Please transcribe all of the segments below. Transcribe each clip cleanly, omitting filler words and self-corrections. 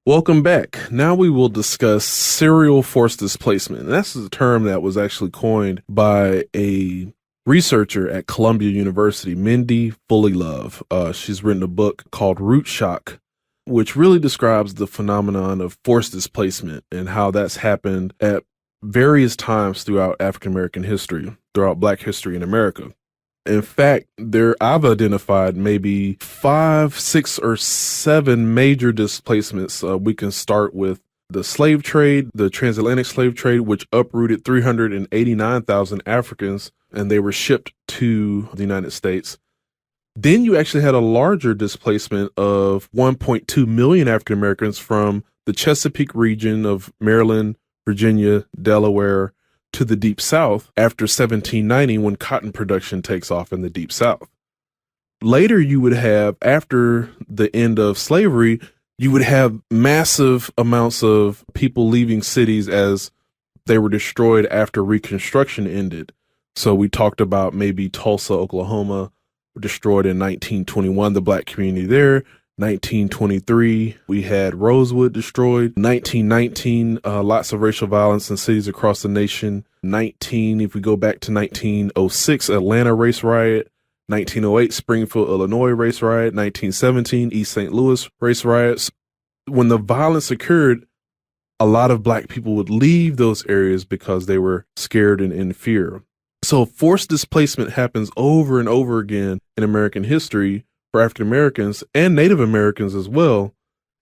Welcome back. Now we will discuss serial forced displacement. And that's a term that was actually coined by a researcher at Columbia University, Mindy Fullilove. She's written a book called Root Shock, which really describes the phenomenon of forced displacement and how that's happened at various times throughout African American history, throughout Black history in America. In fact, I've identified maybe 5, 6, or 7 major displacements. We can start with the slave trade, the transatlantic slave trade, which uprooted 389,000 Africans, and they were shipped to the United States. Then you actually had a larger displacement of 1.2 million African Americans from the Chesapeake region of Maryland, Virginia, Delaware, to the Deep South after 1790, when cotton production takes off in the Deep South. Later, you would have, after the end of slavery, you would have massive amounts of people leaving cities as they were destroyed after Reconstruction ended. So we talked about maybe Tulsa, Oklahoma, destroyed in 1921, the Black community there. 1923, we had Rosewood destroyed. 1919, lots of racial violence in cities across the nation. If we go back to 1906, Atlanta race riot. 1908, Springfield, Illinois race riot. 1917, East St. Louis race riots. When the violence occurred, a lot of Black people would leave those areas because they were scared and in fear. So forced displacement happens over and over again in American history for African Americans and Native Americans as well,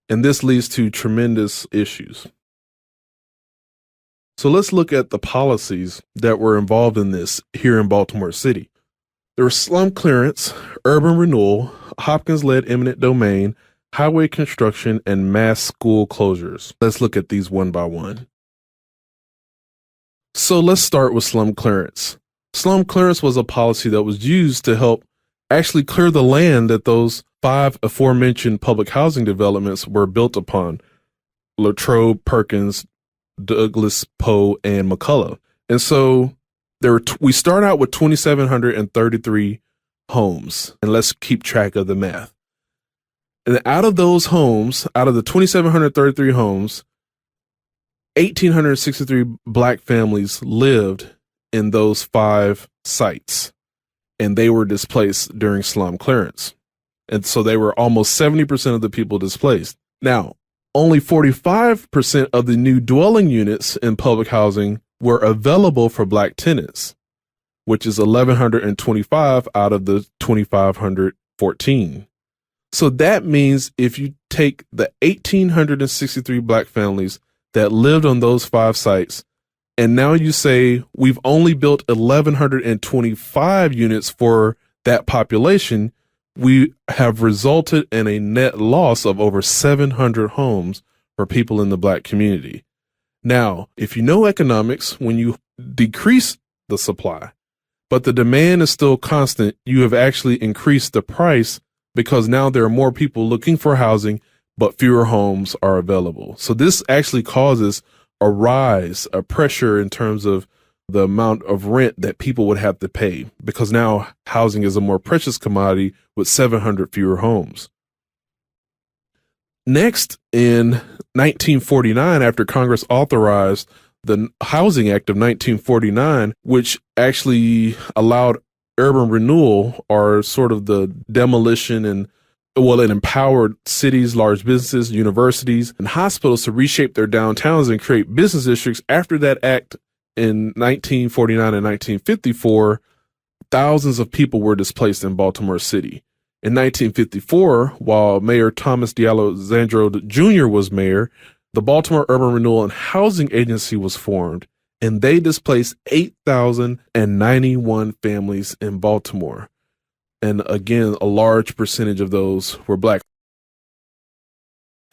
and this leads to tremendous issues. So let's look at the policies that were involved in this here in Baltimore City. There was slum clearance, urban renewal, Hopkins-led eminent domain, highway construction, and mass school closures. Let's look at these one by one. So let's start with slum clearance. Slum clearance was a policy that was used to help actually clear the land that those 5 aforementioned public housing developments were built upon: Latrobe, Perkins, Douglas, Poe, and McCullough. And so we start out with 2,733 homes, and let's keep track of the math. And out of those homes, out of the 2,733 homes, 1,863 Black families lived in those 5 sites, and they were displaced during slum clearance. And so they were almost 70% of the people displaced. Now, only 45% of the new dwelling units in public housing were available for Black tenants, which is 1,125 out of the 2,514. So that means if you take the 1,863 Black families that lived on those 5 sites, and now you say we've only built 1,125 units for that population, we have resulted in a net loss of over 700 homes for people in the Black community. Now, if you know economics, when you decrease the supply, but the demand is still constant, you have actually increased the price because now there are more people looking for housing, but fewer homes are available. So this actually causes a pressure in terms of the amount of rent that people would have to pay, because now housing is a more precious commodity with 700 fewer homes. Next, in 1949, after Congress authorized the Housing Act of 1949, which actually allowed urban renewal, or sort of the demolition it empowered cities, large businesses, universities, and hospitals to reshape their downtowns and create business districts. After that act in 1949 and 1954, thousands of people were displaced in Baltimore City. In 1954, while Mayor Thomas D'Alessandro Jr. was mayor, the Baltimore Urban Renewal and Housing Agency was formed, and they displaced 8,091 families in Baltimore. And again, a large percentage of those were Black.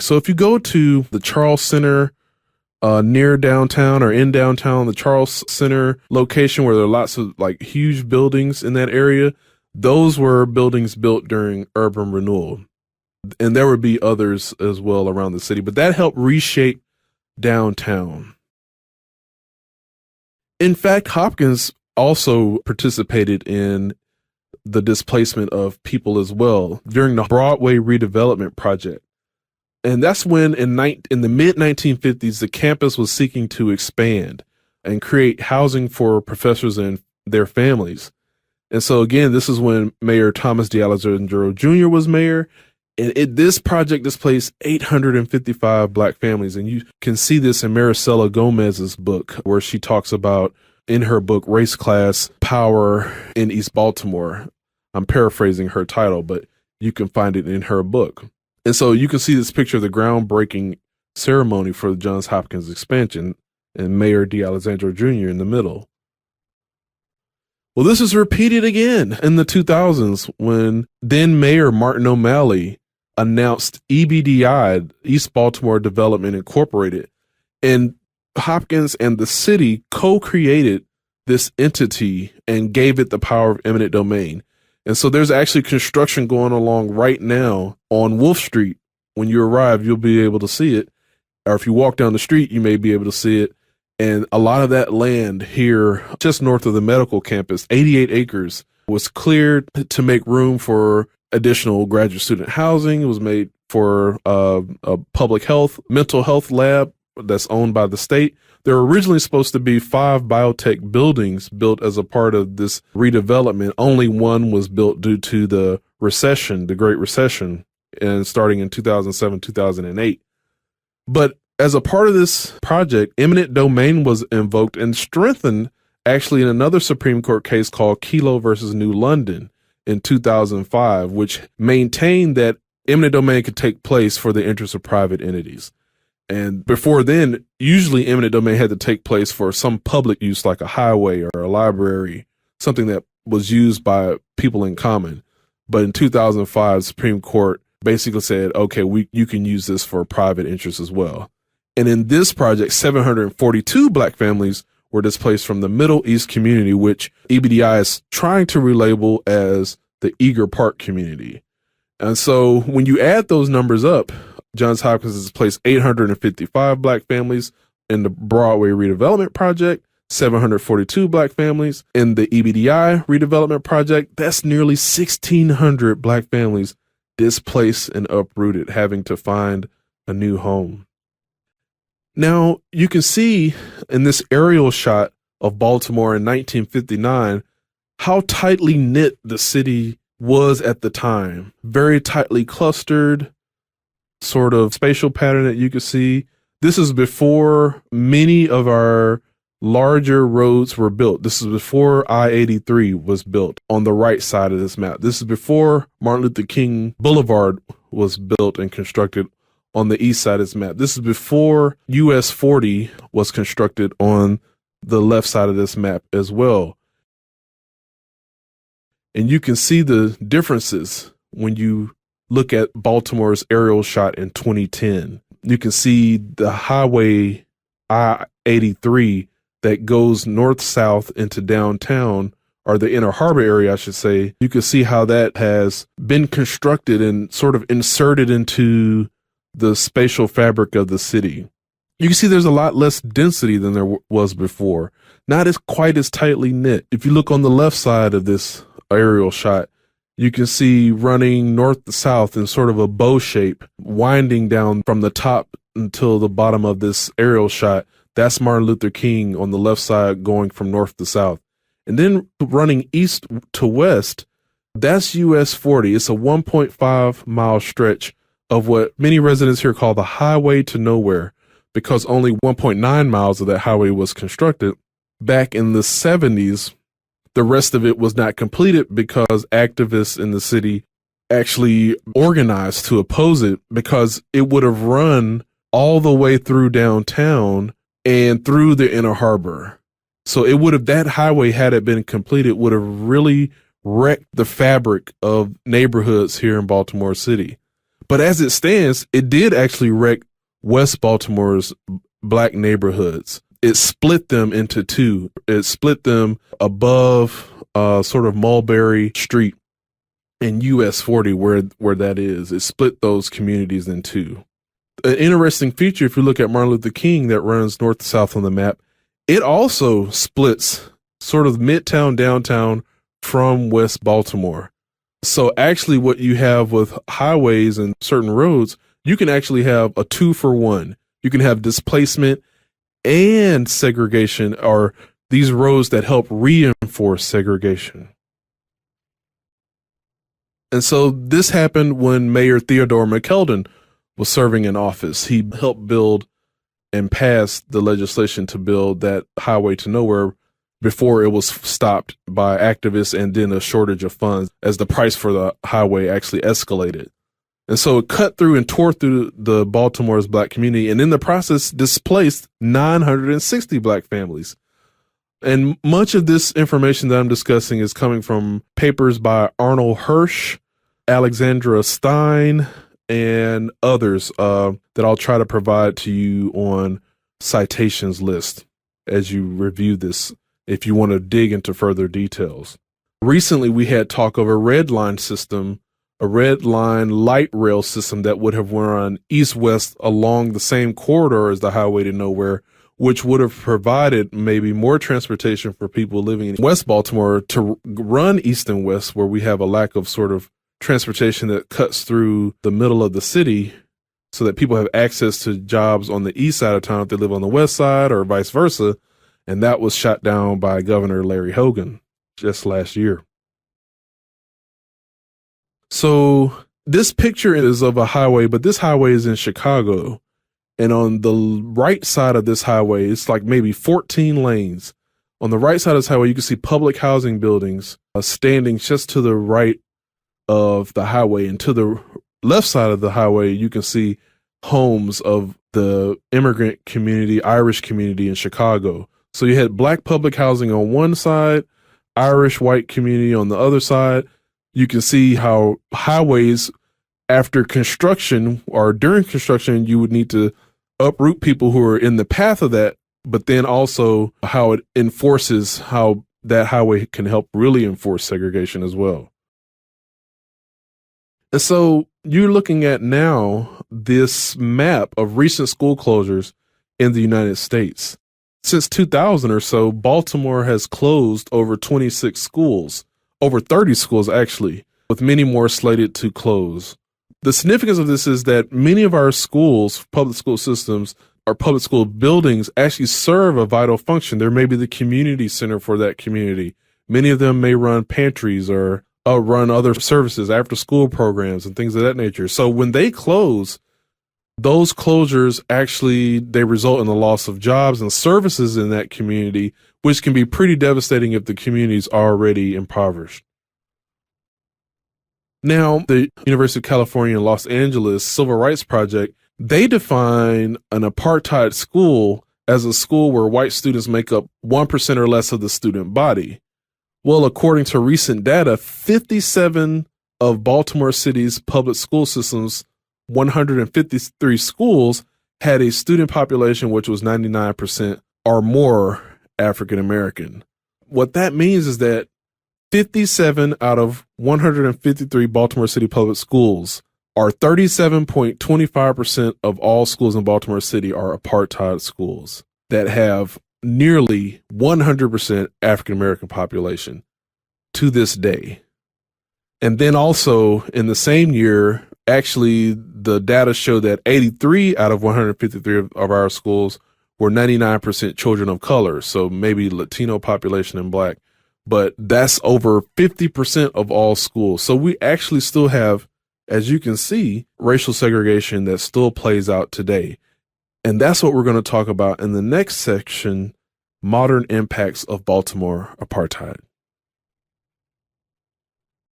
So if you go to the Charles Center near downtown or in downtown, the Charles Center location where there are lots of huge buildings in that area, those were buildings built during urban renewal. And there would be others as well around the city, but that helped reshape downtown. In fact, Hopkins also participated in the displacement of people as well during the Broadway redevelopment project. And that's when in the mid 1950s, the campus was seeking to expand and create housing for professors and their families. And so again, this is when Mayor Thomas D. Alexandro Jr. was mayor. And this project displaced 855 Black families. And you can see this in Maricela Gomez's book, where she talks about, in her book, Race, Class, Power in East Baltimore. I'm paraphrasing her title, but you can find it in her book. And so you can see this picture of the groundbreaking ceremony for the Johns Hopkins expansion and Mayor D. Alexandro Jr. in the middle. Well, this is repeated again in the 2000s when then Mayor Martin O'Malley announced EBDI, East Baltimore Development Incorporated. And Hopkins and the city co-created this entity and gave it the power of eminent domain. And so there's actually construction going along right now on Wolf Street. When you arrive, you'll be able to see it. Or if you walk down the street, you may be able to see it. And a lot of that land here, just north of the medical campus, 88 acres, was cleared to make room for additional graduate student housing. It was made for a public health, mental health lab that's owned by the state. There were originally supposed to be 5 biotech buildings built as a part of this redevelopment. Only one was built due to the recession, the Great Recession, and starting in 2007, 2008. But as a part of this project, eminent domain was invoked and strengthened actually in another Supreme Court case called Kelo versus New London in 2005, which maintained that eminent domain could take place for the interest of private entities. And before then, usually eminent domain had to take place for some public use like a highway or a library, something that was used by people in common. But in 2005, the Supreme Court basically said, okay, you can use this for private interests as well. And in this project, 742 Black families were displaced from the Middle East community, which EBDI is trying to relabel as the Eager Park community. And so when you add those numbers up, Johns Hopkins has displaced 855 Black families in the Broadway redevelopment project, 742 Black families in the EBDI redevelopment project. That's nearly 1,600 Black families displaced and uprooted, having to find a new home. Now, you can see in this aerial shot of Baltimore in 1959 how tightly knit the city was at the time. Very tightly clustered, sort of spatial pattern that you can see. This is before many of our larger roads were built. This is before I-83 was built on the right side of this map. This is before Martin Luther King Boulevard was built and constructed on the east side of this map. This is before US 40 was constructed on the left side of this map as well. And you can see the differences when you look at Baltimore's aerial shot in 2010. You can see the highway I-83 that goes north-south into downtown, or the inner harbor area, I should say. You can see how that has been constructed and sort of inserted into the spatial fabric of the city. You can see there's a lot less density than there was before. Not as quite as tightly knit. If you look on the left side of this aerial shot, you can see running north to south in sort of a bow shape, winding down from the top until the bottom of this aerial shot. That's Martin Luther King on the left side going from north to south. And then running east to west, that's US 40. It's a 1.5 mile stretch of what many residents here call the highway to nowhere, because only 1.9 miles of that highway was constructed. Back in the 70s, the rest of it was not completed because activists in the city actually organized to oppose it, because it would have run all the way through downtown and through the inner harbor. So it would have, that highway, had it been completed, would have really wrecked the fabric of neighborhoods here in Baltimore City. But as it stands, it did actually wreck West Baltimore's Black neighborhoods. It split them into two. It split them above sort of Mulberry Street and US 40, where that is. It split those communities in two. An interesting feature, if you look at Martin Luther King that runs north to south on the map, it also splits sort of midtown, downtown from West Baltimore. So actually what you have with highways and certain roads, you can actually have a 2-for-1. You can have displacement and segregation, or these roads that help reinforce segregation. And so this happened when Mayor Theodore McKeldin was serving in office. He helped build and pass the legislation to build that highway to nowhere before it was stopped by activists and then a shortage of funds as the price for the highway actually escalated. And so it cut through and tore through the Baltimore's Black community, and in the process displaced 960 Black families. And much of this information that I'm discussing is coming from papers by Arnold Hirsch, Alexandra Stein, and others that I'll try to provide to you on citations list as you review this, if you want to dig into further details. Recently, we had talk of a red line system, a red line light rail system that would have run east-west along the same corridor as the highway to nowhere, which would have provided maybe more transportation for people living in West Baltimore to run east and west, where we have a lack of sort of transportation that cuts through the middle of the city so that people have access to jobs on the east side of town if they live on the west side or vice versa. And that was shot down by Governor Larry Hogan just last year. So this picture is of a highway, but this highway is in Chicago. And on the right side of this highway, it's like maybe 14 lanes. On the right side of this highway, you can see public housing buildings standing just to the right of the highway. And to the left side of the highway, you can see homes of the immigrant community, Irish community in Chicago. So you had Black public housing on one side, Irish white community on the other side. You can see how highways, after construction or during construction, you would need to uproot people who are in the path of that, but then also how it enforces, how that highway can help really enforce segregation as well. And so you're looking at now this map of recent school closures in the United States. Since 2000 or so, Baltimore has closed over 26 schools, over 30 schools actually, with many more slated to close. The significance of this is that many of our schools, public school systems, our public school buildings actually serve a vital function. There may be the community center for that community. Many of them may run pantries or run other services, after school programs and things of that nature. So when they close, those closures actually, they result in the loss of jobs and services in that community, which can be pretty devastating if the community is already impoverished. Now, the University of California in Los Angeles Civil Rights Project, they define an apartheid school as a school where white students make up 1% or less of the student body. Well, according to recent data, 57 of Baltimore City's public school systems, 153 schools, had a student population which was 99% or more African American. What that means is that 57 out of 153 Baltimore City public schools, or 37.25% of all schools in Baltimore City, are apartheid schools that have nearly 100% African American population to this day. And then also in the same year, actually the data show that 83 out of 153 of our schools were 99% children of color. So maybe Latino population and Black, but that's over 50% of all schools. So we actually still have, as you can see, racial segregation that still plays out today. And that's what we're going to talk about in the next section, modern impacts of Baltimore apartheid.